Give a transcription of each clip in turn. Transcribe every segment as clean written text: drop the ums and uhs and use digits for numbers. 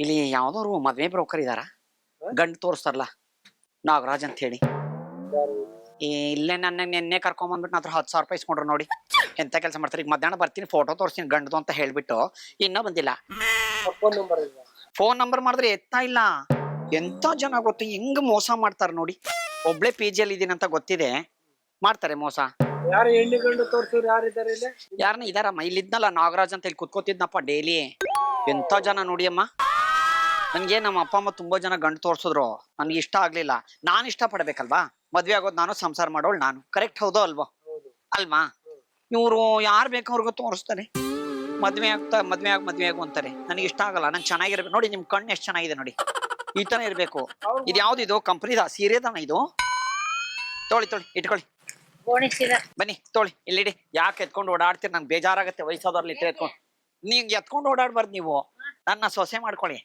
ಇಲ್ಲಿ ಯಾವ್ದೋರು ಮದ್ವೆ ಬ್ರೋಕರ್ ಇದಾರ, ಗಂಡು ತೋರಿಸ್ತಾರಲ್ಲ ನಾಗರಾಜ್ ಅಂತ ಹೇಳಿ. ಇಲ್ಲೇ ನನ್ನ ನೆನ್ನೆ ಕರ್ಕೊಂಬಂದ್ಬಿಟ್ಟು ನನ್ನ ಹತ್ರ 10,000 ರೂಪಾಯಿ ಇಸ್ಕೊಂಡ್ರು ನೋಡಿ. ಎಂತ ಕೆಲಸ ಮಾಡ್ತಾರೆ. ಈಗ ಮಧ್ಯಾಹ್ನ ಬರ್ತೀನಿ, ಫೋಟೋ ತೋರಿಸ್ತೀನಿ ಗಂಡದು ಅಂತ ಹೇಳ್ಬಿಟ್ಟು ಇನ್ನೂ ಬಂದಿಲ್ಲ. ಫೋನ್ ನಂಬರ್ ಮಾಡಿದ್ರೆ ಎತ್ತಾ ಇಲ್ಲ. ಎಂತ ಜನ ಗೊತ್ತು, ಹೆಂಗ್ ಮೋಸ ಮಾಡ್ತಾರ ನೋಡಿ. ಒಬ್ಳೆ PG ಅಲ್ಲಿ ಇದೀನಿ ಅಂತ ಗೊತ್ತಿದೆ, ಮಾಡ್ತಾರೆ ಮೋಸ. ಯಾರನ್ನ ಇದಾರಮ್ಮ, ಇಲ್ಲಿ ಇದ್ನಲ್ಲ ನಾಗರಾಜ್ ಅಂತ, ಇಲ್ಲಿ ಕುತ್ಕೋತಿದ್ನಪ್ಪ ಡೈಲಿ. ಎಂತ ಜನ ನೋಡಿ ಅಮ್ಮ. ನನ್ಗೆ ನಮ್ಮ ಅಪ್ಪ ಅಮ್ಮ ತುಂಬಾ ಜನ ಗಂಡು ತೋರ್ಸಿದ್ರು, ನನ್ಗೆ ಇಷ್ಟ ಆಗ್ಲಿಲ್ಲ. ನಾನ್ ಇಷ್ಟ ಪಡ್ಬೇಕಲ್ವಾ, ಮದ್ವೆ ಆಗೋದು ನಾನು, ಸಂಸಾರ ಮಾಡೋಳು ನಾನು. ಕರೆಕ್ಟ್ ಹೌದೋ ಅಲ್ವೋ? ಅಲ್ವಾ? ಇವ್ರು ಯಾರು ಬೇಕವ್ರಿಗೂ ತೋರಿಸ್ತಾರೆ, ಮದ್ವೆ ಆಗು ಅಂತಾರೆ. ನನಗೆ ಇಷ್ಟ ಆಗಲ್ಲ. ನನ್ ಚೆನ್ನಾಗಿರ್ಬೇಕು ನೋಡಿ. ನಿಮ್ ಕಣ್ಣು ಎಷ್ಟು ಚೆನ್ನಾಗಿದೆ ನೋಡಿ, ಈ ತರ ಇರ್ಬೇಕು. ಇದು ಯಾವ್ದಿದು ಕಂಪ್ನಿದ ಸೀರೆದನ ಇದು? ತೊಳಿ ಇಟ್ಕೊಳ್ಳಿ. ಬನ್ನಿ ತೊಳಿ, ಇಲ್ಲಿಡಿ. ಯಾಕೆ ಎತ್ಕೊಂಡು ಓಡಾಡ್ತೀರಿ? ನಂಗೆ ಬೇಜಾರಾಗತ್ತೆ. ವಯಸ್ಸಾದವ್ರಲ್ಲಿ ಇಟ್ಟು ಎತ್ಕೊಂಡು, ನೀವ್ ಎತ್ಕೊಂಡು ಓಡಾಡ್ಬಾರ್ದು. ನೀವು ನನ್ನ ಸೊಸೆ ಮಾಡ್ಕೊಳ್ಳಿ.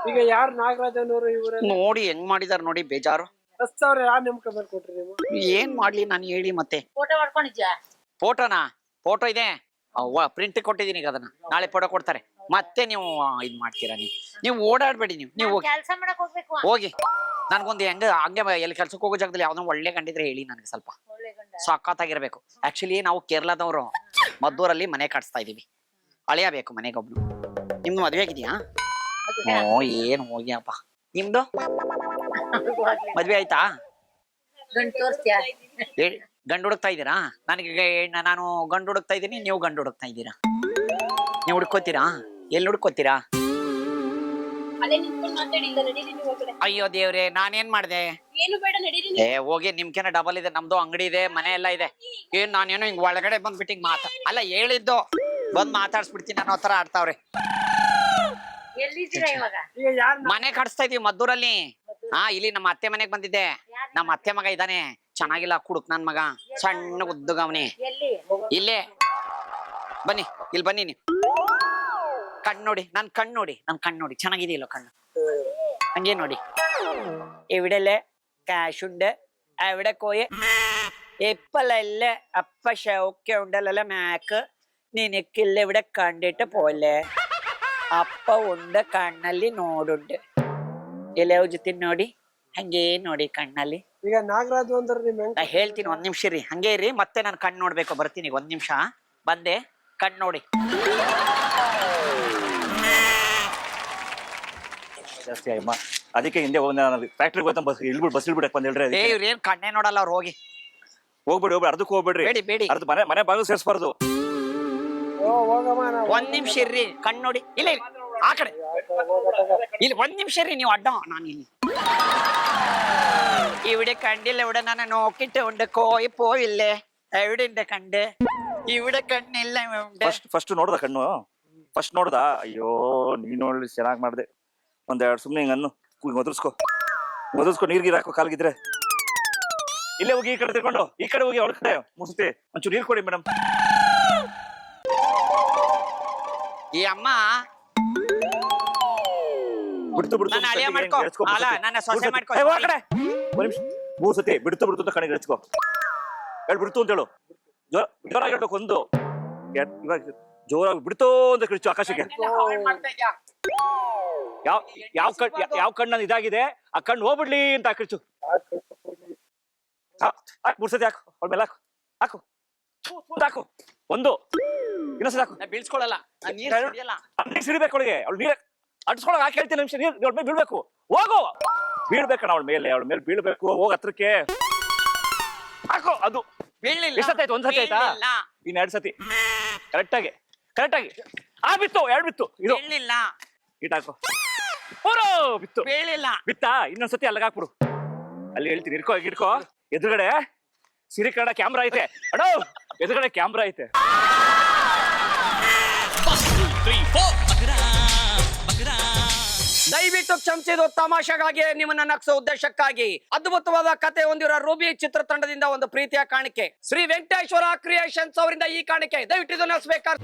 ಈಗ ಯಾರು ನಾಗರಾಜ್ ಅನ್ನೋರು ಇವ್ರ ನೋಡಿ ಹೆಂಗ್ ಮಾಡಿದಾರ ನೋಡಿ, ಬೇಜಾರು. 10,000 ಯಾರು ನೇಮಕ ಮೇಲೆ ಕೊಟ್ರಿ ನೀವು? ಏನ್ ಮಾಡ್ಲಿ ನಾನು ಹೇಳಿ? ಮತ್ತೆ ಫೋಟೋ ಮಾಡ್ಕೊಂಡಿದ್ಯಾ? ಫೋಟೋ ಇದೆ, ಪ್ರಿಂಟ್ ಕೊಟ್ಟಿದೀನಿ. ಈಗ ಅದನ್ನ ನಾಳೆ ಫೋಟೋ ಕೊಡ್ತಾರೆ. ಮತ್ತೆ ನೀವು ಇದ್ ಮಾಡ್ತೀರಾ? ನೀವು ಓಡಾಡ್ಬೇಡಿ. ನೀವು ಕೆಲಸ ಮಾಡಕ್ ಹೋಗ್ಬೇಕು. ಹೋಗಿ. ನನ್ಗೊಂದು ಹಂಗೆ ಎಲ್ಲಿ ಕೆಲ್ಸಕ್ಕೆ ಹೋಗೋ ಜಾಗದಲ್ಲಿ ಯಾವ್ದೋ ಒಳ್ಳೆ ಗಂಡಿದ್ರೆ ಹೇಳಿ ನನಗೆ. ಸ್ವಲ್ಪ ಸಖತ್ತಾಗಿರ್ಬೇಕು. ಆಕ್ಚುಲಿ ನಾವು ಕೇರಳದವ್ರು, ಮದ್ದೂರಲ್ಲಿ ಮನೆ ಕಟ್ಸ್ತಾ ಇದೀವಿ. ಅಳಿಯಬೇಕು ಮನೆಗೊಬ್ನು. ನಿಮ್ದು ಮದ್ವೆ ಆಗಿದ್ಯಾ? ಏನ್ ಹೋಗಿ ಅಪ್ಪ. ನಿಮ್ದು ಮದ್ವೆ ಆಯ್ತಾ? ಗಂಡು ಹುಡುಕ್ತಾ ಇದ್ದೀರಾ? ನಾನು ಗಂಡು ಹುಡುಕ್ತಾ ಇದ್ದೀನಿ, ನೀವು ಗಂಡು ಹುಡುಕ್ತಾ ಇದ್ದೀರಾ? ನೀವು ಹುಡ್ಕೋತೀರಾ? ಎಲ್ಲಿ ಹುಡ್ಕೋತೀರಾ? ಅಯ್ಯೋ ದೇವ್ರೆ, ನಾನೇನ್ ಮಾಡ್ದೆ? ಹೋಗಿ, ನಿಮ್ಕೇನ ಡಬಲ್ ಇದೆ. ನಮ್ದು ಅಂಗಡಿ ಇದೆ, ಮನೆ ಎಲ್ಲ ಇದೆ. ಏನ್ ನಾನೇನೋ ಹಿಂಗ್ ಒಳಗಡೆ ಬಂದ್ಬಿಟ್ಟು ಹಿಂಗ್ ಅಲ್ಲ ಹೇಳಿದ್ದು, ಬಂದ್ ಮಾತಾಡ್ಸ್ಬಿಡ್ತೀನಿ ಅನ್ನೋ ತರ ಆಡ್ತಾವ್ರೆ. ಮನೆ ಕಟ್ಸ್ತಾ ಇದೀವಿ ಮದ್ದೂರಲ್ಲಿ. ಇಲ್ಲಿ ನಮ್ಮ ಅತ್ತೆ ಮನೆಗ್ ಬಂದಿದ್ದೆ. ನಮ್ಮ ಅತ್ತೆ ಮಗ ಇದಾನೆ, ಚೆನ್ನಾಗಿಲ್ಲ ಕುಡುಕ್ ನನ್ ಮಗ, ಸಣ್ಣ ಉದ್ದಗವನಿ. ಇಲ್ಲೇ ಬನ್ನಿ, ಇಲ್ಲಿ ಬನ್ನಿ. ನೀವು ಕಣ್ ನೋಡಿ, ನನ್ ಕಣ್ ನೋಡಿ ಚೆನ್ನಾಗಿದೆಯಲ್ಲ കണ്ണു. ಹಂಗೆ ನೋಡಿ. ഇവിടെല്ലേ കാശുണ്ട്, അവിടെ പോയി ഇപ്പല്ലേ അപ്പ ഷൗക്കെ ഉണ്ടല്ലോ മാക്ക്, നിനക്കില്ല ഇവിടെ കണ്ടിട്ട് പോലെ. ಅಪ್ಪ ಉಂಡ ಕಣ್ಣಲ್ಲಿ ನೋಡುಂಡು. ಎಲೆ ಜೊತೆ ನೋಡಿ, ಹಂಗೇ ನೋಡಿ ಕಣ್ಣಲ್ಲಿ. ಈಗ ನಾಗರಾಜು ಅಂದ್ರೆ ನಾ ಹೇಳ್ತೀನಿ, 1 ನಿಮಿಷ ರೀ, ಹಂಗೇ ಇರಿ. ಮತ್ತೆ ನಾನು ಕಣ್ಣು ನೋಡ್ಬೇಕು, ಬರ್ತೀನಿ 1 ನಿಮಿಷ. ಬಂದೆ, ಕಣ್ಣು ನೋಡಿ. ಜಾಸ್ತಿ ಆಯ್ತು ಅದಕ್ಕೆ ಹಿಂದೆ ಫ್ಯಾಕ್ಟ್ರಿಗೆ ಹೋಗ್ತಾ ಬಸ್ ಇಳ್ಬಿಡಕ್ ಬಂದಿಲ್ರಿ. ಇವ್ರೇನ್ ಕಣ್ಣೇ ನೋಡಲ್ಲ ಅವ್ರು. ಹೋಗ್ಬಿಡಿ ಅರ್ಧಕ್ಕೆ ಹೋಗ್ಬಿಡ್ರಿ. ಬೇಡಿ ಅರ್ಧ ಮನೆ ಬಾಗಿಲು ಸೇರಿಸಬಾರ್ದು. 1 ನಿಮಿಷ ಇರ್ರಿ, ಕಣ್ಣು ನೋಡಿ. ಇಲ್ಲ ಆ ಕಡೆ ಇಲ್ಲಿ 1 ನಿಮಿಷ ಇರ್ರಿ ನೀವು. ಅಡ್ಡ ನಾನು ಇಲ್ಲಿ ഇവിടെ കണ്ടില്ല, ഇവിടെ ഞാൻ നോക്കിട്ടുണ്ട് കോയി പോയില്ലേ, എവിടെ ഉണ്ട് കണ്ട്? ഇവിടെ കണ്ണില്ല. ಫಸ್ಟ್ ನೋಡ್ದ ಕಣ್ಣು? ಫಸ್ಟ್ ನೋಡ್ದ? ಅಯ್ಯೋ ನೀನ್ ನೋಡಿ ಚೆನ್ನಾಗ್ ಮಾಡ್ದೆ. 1-2 ಸುಮ್ನೆ ಹಿಂಗನ್ನು ಒದರ್ಸ್ಕೊ ನೀರ್ಗೀರ್ ಹಾಕೋ ಕಾಲ್ಗಿದ್ರೆ. ಇಲ್ಲೇ ಹೋಗಿ, ಈ ಕಡೆ ತಿರ್ಕೊಂಡು ಈ ಕಡೆ ಹೋಗಿ, ಅವ್ರ ಕಡೆ ಮುಸುತ್ತೆ. ಒಂಚೂರು ನೀರ್ ಕೊಡಿ ಮೇಡಮ್. ಈ ಅಮ್ಮ ಬಿಡ್ತು ನನ್ನ ಸೊಸೆ ಮಾಡ್ಕೊ. 3 ಸತಿ ಬಿಡ್ತು ಅಂತ ಕಣಿಗೆ ಹಚ್ಕೋ. ಬಿಡ್ತು ಅಂತ ಹೇಳು, ಜೋರಾಗಿ ಹೇಳ್ಬೇಕು. ಒಂದು ಇವಾಗ ಜೋರಾಗಿ ಬಿಡ್ತು ಅಂತ ಕಿರ್ಚು ಆಕಾಶಕ್ಕೆ. ಯಾವ ಕಣ್ಣಲ್ಲಿ ಇದಾಗಿದೆ ಆ ಕಣ್ಣು ಹೋಗ್ಬಿಡ್ಲಿ ಅಂತ ಕಿರ್ಚು. 3 ಸತಿ ಹಾಕು, ಅವಳ ಮೇಲೆ ಹಾಕು. ಒಂದು ಇನ್ನೊಂದ್ಸತಿ ಹಾಕು. ಬೀಳ್ಸ್ಕೊಳಲ್ಲ, ಸಿಡಿಬೇಕು ಅವಳಿಗೆ. ಅವಳು ನೀರ್ ಅಡ್ಸ್ಕೊಳಕ್ ಹಾಕಿ ಹೇಳ್ತೀನಿ. ನಿಮಿಷ ನೀರ್ ಅವಳ ಮೇಲೆ ಬೀಳ್ಬೇಕು. ಹೋಗು, ಬೀಳ್ಬೇಕಣ್ಣ ಅವಳ ಮೇಲೆ ಬೀಳ್ಬೇಕು. ಹೋಗ ಹತ್ರಕ್ಕೆ ಹಾಕು. ಅದು ಎಷ್ಟೊತ್ತಾಯ್ತು? 1 ಸತಿ ಆಯ್ತಾ? ಇನ್ 2 ಸತಿ ಕರೆಕ್ಟಾಗಿ ಬಿತ್ತು. 2 ಬಿತ್ತು. ಇದು ಇಟ್ ಹಾಕು. ಬಿತ್ತು ಬಿತ್ತಾ? ಇನ್ನೊಂದ್ಸತಿ ಅಲ್ಲಿಗೆ ಹಾಕ್ಬಿಡು. ಅಲ್ಲಿ ಹೇಳ್ತೀನಿ, ಇಟ್ಕೋ. ಎದುರುಗಡೆ ಸಿರಿ ಕನ್ನಡ ಕ್ಯಾಮ್ರಾ ಐತೆ ಅಣ್ಣ, ಎದುರುಗಡೆ ಕ್ಯಾಮ್ರಾ ಐತೆ. ದಯವಿಟ್ಟು ಕ್ಷಮಿಸಿದ್ದು ತಮಾಷೆಗಾಗಿ, ನಿಮ್ಮನ್ನ ನಗಿಸೋ ಉದ್ದೇಶಕ್ಕಾಗಿ. ಅದ್ಭುತವಾದ ಕತೆ ಹೊಂದಿರೋ ರೂಬಿ ಚಿತ್ರತಂಡದಿಂದ ಒಂದು ಪ್ರೀತಿಯ ಕಾಣಿಕೆ. ಶ್ರೀ ವೆಂಕಟೇಶ್ವರ ಕ್ರಿಯೇಷನ್ಸ್ ಅವರಿಂದ ಈ ಕಾಣಿಕೆ. ದಯವಿಟ್ಟು ಇದನ್ನು ನಡೆಸಬೇಕಾದ